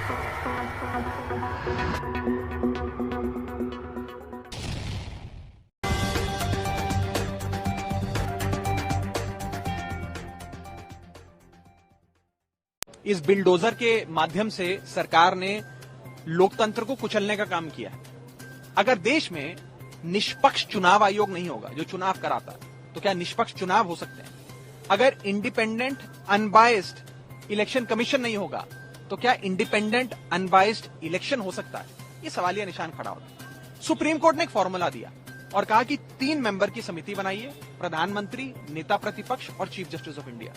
इस बिलडोजर के माध्यम से सरकार ने लोकतंत्र को कुचलने का काम किया है। अगर देश में निष्पक्ष चुनाव आयोग नहीं होगा जो चुनाव कराता है, तो क्या निष्पक्ष चुनाव हो सकते हैं? अगर इंडिपेंडेंट अनबायस्ड इलेक्शन कमीशन नहीं होगा, तो क्या इंडिपेंडेंट अनबायस्ड इलेक्शन हो सकता है? ये सवालिया निशान खड़ा होता है। सुप्रीम कोर्ट ने एक फॉर्मूला दिया और कहा कि 3 मेंबर की समिति बनाइए, प्रधानमंत्री, नेता प्रतिपक्ष और चीफ जस्टिस ऑफ इंडिया,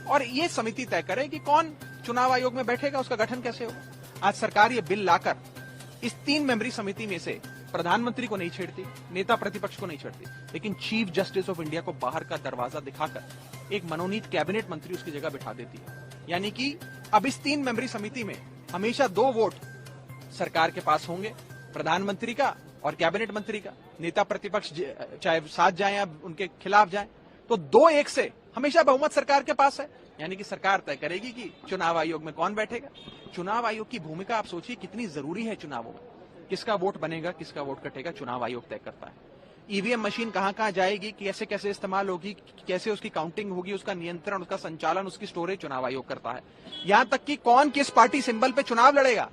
और ये समिति तय करे कि कौन चुनाव आयोग में बैठेगा, उसका गठन कैसे होगा। आज सरकार ये बिल लाकर इस 3 मेंबरी समिति में से प्रधानमंत्री को नहीं छेड़ती, नेता प्रतिपक्ष को नहीं छेड़ती, लेकिन चीफ जस्टिस ऑफ इंडिया को बाहर का दरवाजा दिखाकर एक मनोनीत कैबिनेट मंत्री उसकी जगह बिठा देती है। यानी कि अब इस 3 मेंबरी समिति में हमेशा 2 वोट सरकार के पास होंगे, प्रधानमंत्री का और कैबिनेट मंत्री का। नेता प्रतिपक्ष चाहे साथ जाए या उनके खिलाफ जाए, तो 2-1 से हमेशा बहुमत सरकार के पास है। यानी कि सरकार तय करेगी कि चुनाव आयोग में कौन बैठेगा। चुनाव आयोग की भूमिका आप सोचिए कितनी जरूरी है चुनावों में। किसका वोट बनेगा, किसका वोट कटेगा, चुनाव आयोग तय करता है। ईवीएम मशीन कहां कहां जाएगी, कैसे कैसे इस्तेमाल होगी, कैसे उसकी काउंटिंग होगी, उसका नियंत्रण, उसका संचालन, उसकी स्टोरेज चुनाव आयोग करता है। यहां तक कि कौन किस पार्टी सिंबल पे चुनाव लड़ेगा,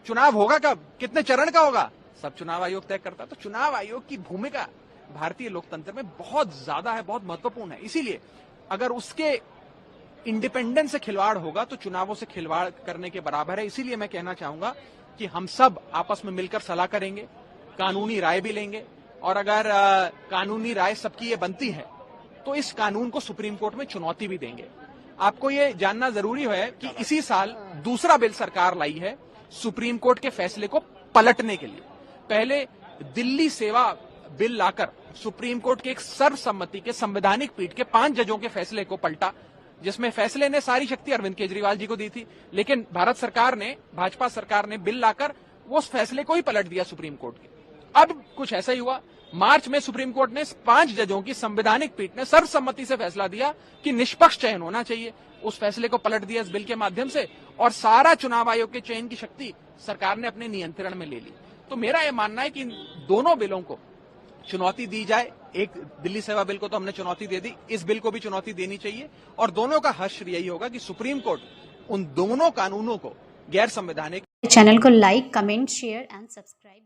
चुनाव होगा कब, कितने चरण का होगा, सब चुनाव आयोग तय करता है। तो चुनाव आयोग की भूमिका भारतीय लोकतंत्र में बहुत ज्यादा है, बहुत महत्वपूर्ण है। इसीलिए अगर उसके इंडिपेंडेंस से खिलवाड़ होगा तो चुनावों से खिलवाड़ करने के बराबर है। इसीलिए मैं कहना चाहूंगा कि हम सब आपस में मिलकर सलाह करेंगे, कानूनी राय भी लेंगे, और अगर कानूनी राय सबकी ये बनती है तो इस कानून को सुप्रीम कोर्ट में चुनौती भी देंगे। आपको ये जानना जरूरी है कि इसी साल दूसरा बिल सरकार लाई है सुप्रीम कोर्ट के फैसले को पलटने के लिए। पहले दिल्ली सेवा बिल लाकर सुप्रीम कोर्ट के एक सर्वसम्मति के संवैधानिक पीठ के 5 जजों के फैसले को पलटा, जिसमें फैसले ने सारी शक्ति अरविंद केजरीवाल जी को दी थी, लेकिन भारत सरकार ने, भाजपा सरकार ने बिल लाकर वो उस फैसले को ही पलट दिया सुप्रीम कोर्ट के। अब कुछ ऐसा ही हुआ, मार्च में सुप्रीम कोर्ट ने 5 जजों की संवैधानिक पीठ ने सर्वसम्मति से फैसला दिया कि निष्पक्ष चयन होना चाहिए। उस फैसले को पलट दिया इस बिल के माध्यम से, और सारा चुनाव आयोग के चयन की शक्ति सरकार ने अपने नियंत्रण में ले ली। तो मेरा यह मानना है कि इन दोनों बिलों को चुनौती दी जाए। एक दिल्ली सेवा बिल को तो हमने चुनौती दे दी, इस बिल को भी चुनौती देनी चाहिए, और दोनों का हश्र यही होगा कि सुप्रीम कोर्ट उन दोनों कानूनों को गैर संवैधानिक। चैनल को like, comment, share and subscribe.